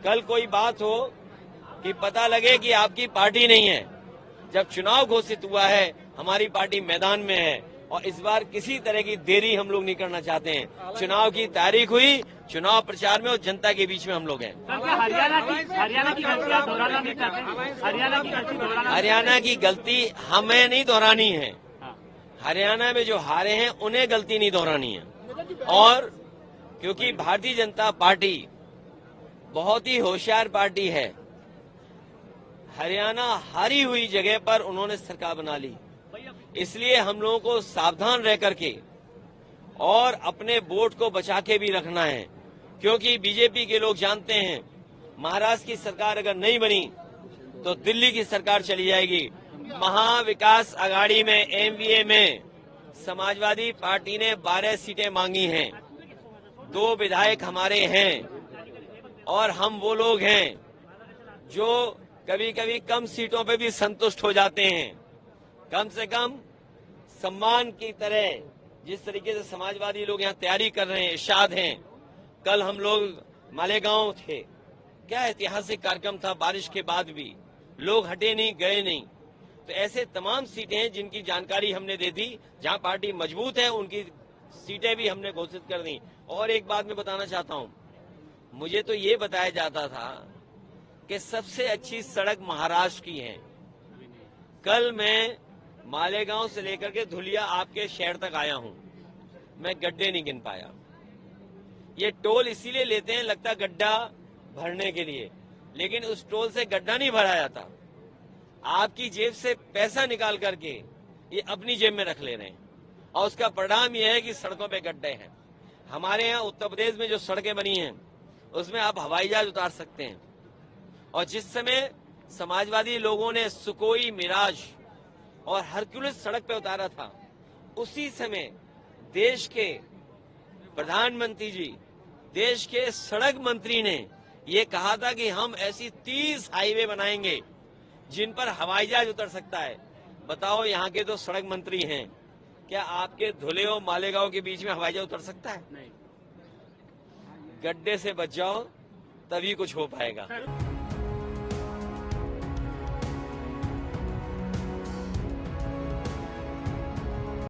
कल कोई बात हो कि पता लगे कि आपकी पार्टी नहीं है। जब चुनाव घोषित हुआ है, हमारी पार्टी मैदान में है और इस बार किसी तरह की देरी हम लोग नहीं करना चाहते हैं। चुनाव की तारीख हुई, चुनाव प्रचार में और जनता के बीच में हम लोग हैं। हरियाणा की गलती हमें नहीं दोहरानी है। हरियाणा में जो हारे हैं उन्हें गलती नहीं दोहरानी है। और क्योंकि भारतीय जनता पार्टी बहुत ही होशियार पार्टी है, हरियाणा हारी हुई जगह पर उन्होंने सरकार बना ली। इसलिए हम लोगों को सावधान रह करके और अपने वोट को बचा के भी रखना है, क्योंकि बीजेपी के लोग जानते हैं महाराष्ट्र की सरकार अगर नहीं बनी तो दिल्ली की सरकार चली जाएगी। महाविकास आघाड़ी में एमवीए में समाजवादी पार्टी ने 12 सीटें मांगी हैं, 2 विधायक हमारे हैं और हम वो लोग हैं जो कभी कभी कम सीटों पे भी संतुष्ट हो जाते हैं। कम से कम सम्मान की तरह जिस तरीके से समाजवादी लोग यहाँ तैयारी कर रहे हैं, इरशाद हैं। कल हम लोग मालेगांव थे, क्या ऐतिहासिक कार्यक्रम था, बारिश के बाद भी लोग हटे नहीं, गए नहीं। तो ऐसे तमाम सीटें हैं जिनकी जानकारी हमने दे दी। जहां पार्टी मजबूत है उनकी सीटें भी हमने घोषित कर दी। और एक बात मैं बताना चाहता हूं, मुझे तो ये बताया जाता था कि सबसे अच्छी सड़क महाराष्ट्र की है। कल मैं मालेगांव से लेकर के धुलिया आपके शहर तक आया हूं, मैं गड्ढे नहीं गिन पाया। ये टोल इसीलिए लेते हैं, लगता गड्ढा भरने के लिए, लेकिन उस टोल से गड्ढा नहीं भरा जाता। आपकी जेब से पैसा निकाल करके ये अपनी जेब में रख ले रहे हैं और उसका परिणाम यह है कि सड़कों पे गड्ढे हैं। हमारे यहाँ उत्तर प्रदेश में जो सड़कें बनी हैं उसमें आप हवाई जहाज उतार सकते हैं। और जिस समय समाजवादी लोगों ने सुकोई, मिराज और हरक्यूलिस सड़क पे उतारा था, उसी समय देश के प्रधानमंत्री जी, देश के सड़क मंत्री ने ये कहा था कि हम ऐसी 30 हाईवे बनाएंगे जिन पर हवाई जहाज उतर सकता है। बताओ, यहाँ के तो सड़क मंत्री हैं, क्या आपके धुले और मालेगांव के बीच में हवाई जहाज उतर सकता है? नहीं। गड्ढे से बच जाओ, तभी कुछ हो पाएगा।